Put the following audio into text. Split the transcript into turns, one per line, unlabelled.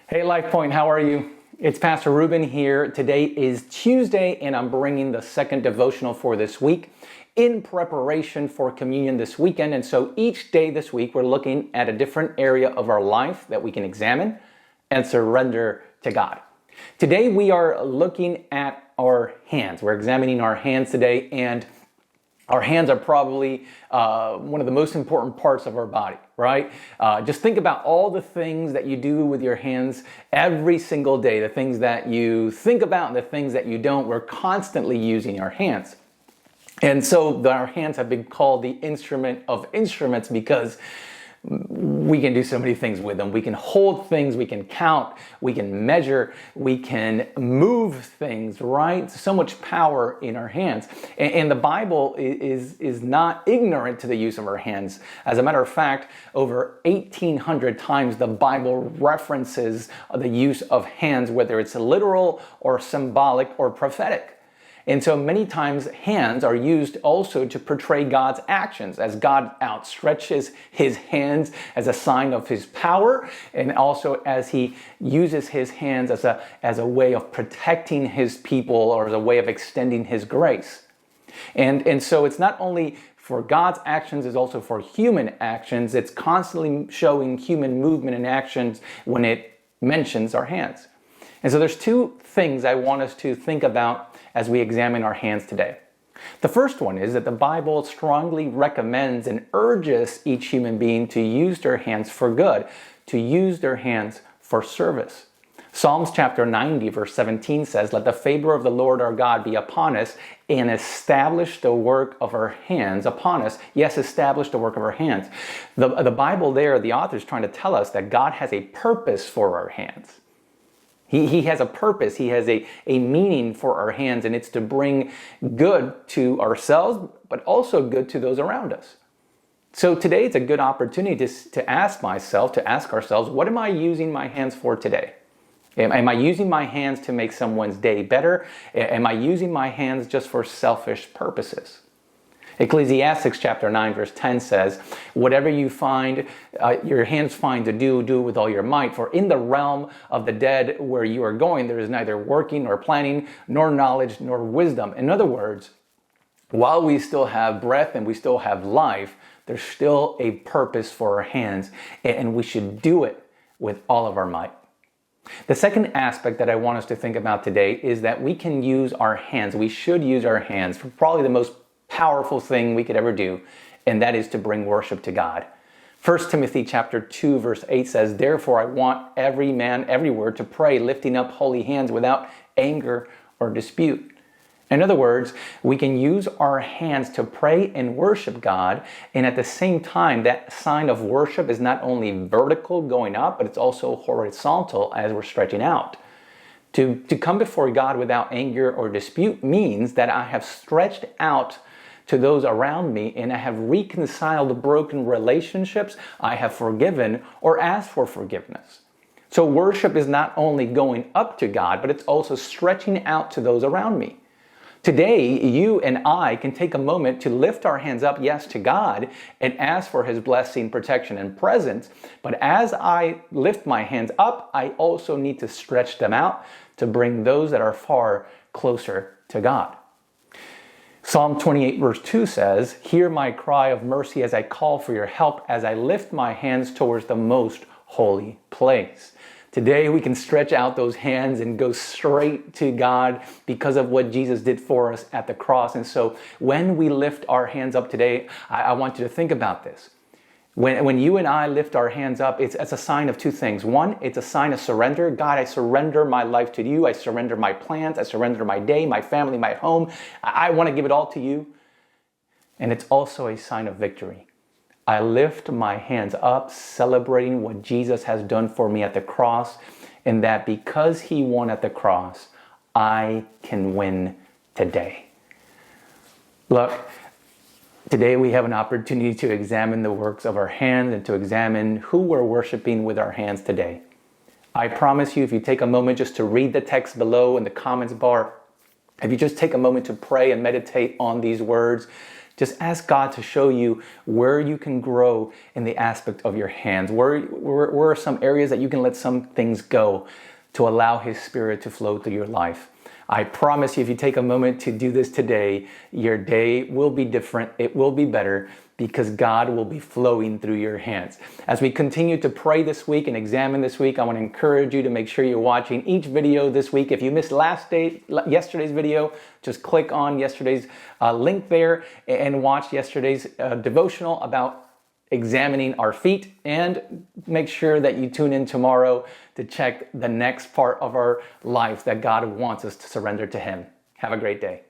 Hey LifePoint, how are you? It's Pastor Ruben here. Today is Tuesday and I'm bringing the second devotional for this week in preparation for communion this weekend. And so each day this week we're looking at a different area of our life that we can examine and surrender to God. Today we are looking at our hands. We're examining our hands today, and our hands are probably one of the most important parts of our body, right? Just think about all the things that you do with your hands every single day, the things that you think about and the things that you don't. We're constantly using our hands. And so our hands have been called the instrument of instruments because we can do so many things with them. We can hold things, we can count, we can measure, we can move things, right? So much power in our hands. And the Bible is not ignorant to the use of our hands. As a matter of fact, over 1,800 times the Bible references the use of hands, whether it's literal or symbolic or prophetic. And so many times hands are used also to portray God's actions, as God outstretches his hands as a sign of his power, and also as he uses his hands as a way of protecting his people or as a way of extending his grace. And so it's not only for God's actions, it's also for human actions. It's constantly showing human movement and actions when it mentions our hands. And so there's two things I want us to think about as we examine our hands today. The first one is that the Bible strongly recommends and urges each human being to use their hands for good, to use their hands for service. Psalms chapter 90 verse 17 says, "Let the favor of the Lord our God be upon us and establish the work of our hands upon us." Yes, establish the work of our hands. The Bible there, the author is trying to tell us that God has a purpose for our hands. He has a purpose, he has a meaning for our hands, and it's to bring good to ourselves, but also good to those around us. So today it's a good opportunity to ask ourselves, what am I using my hands for today? Am I using my hands to make someone's day better? Am I using my hands just for selfish purposes? Ecclesiastics chapter 9 verse 10 says, "Whatever you find, your hands find to do, do with all your might. For in the realm of the dead where you are going, there is neither working nor planning, nor knowledge nor wisdom." In other words, while we still have breath and we still have life, there's still a purpose for our hands, and we should do it with all of our might. The second aspect that I want us to think about today is that we can use our hands. We should use our hands for probably the most powerful thing we could ever do, and that is to bring worship to God. 1 Timothy chapter 2 verse 8 says, "Therefore I want every man everywhere to pray, lifting up holy hands without anger or dispute." In other words, we can use our hands to pray and worship God, and at the same time, that sign of worship is not only vertical going up, but it's also horizontal as we're stretching out. To come before God without anger or dispute means that I have stretched out to those around me, and I have reconciled broken relationships. I have forgiven or asked for forgiveness. So worship is not only going up to God, but it's also stretching out to those around me. Today, you and I can take a moment to lift our hands up, yes, to God, and ask for his blessing, protection, and presence. But as I lift my hands up, I also need to stretch them out to bring those that are far closer to God. Psalm 28 verse 2 says, "Hear my cry of mercy as I call for your help, as I lift my hands towards the most holy place." Today we can stretch out those hands and go straight to God because of what Jesus did for us at the cross. And so when we lift our hands up today, I want you to think about this. When you and I lift our hands up, it's a sign of two things. One, it's a sign of surrender. God, I surrender my life to you. I surrender my plans. I surrender my day, my family, my home. I want to give it all to you. And it's also a sign of victory. I lift my hands up, celebrating what Jesus has done for me at the cross, and that because he won at the cross, I can win today. Look, today we have an opportunity to examine the works of our hands and to examine who we're worshiping with our hands today. I promise you, if you take a moment just to read the text below in the comments bar, if you just take a moment to pray and meditate on these words, Just ask God to show you where you can grow in the aspect of your hands. Where are some areas that you can let some things go to allow His Spirit to flow through your life? I promise you, if you take a moment to do this today, your day will be different. It will be better because God will be flowing through your hands. As we continue to pray this week and examine this week, I want to encourage you to make sure you're watching each video this week. If you missed yesterday's video, just click on yesterday's link there and watch yesterday's devotional about examining our feet, and make sure that you tune in tomorrow to check the next part of our life that God wants us to surrender to Him. Have a great day.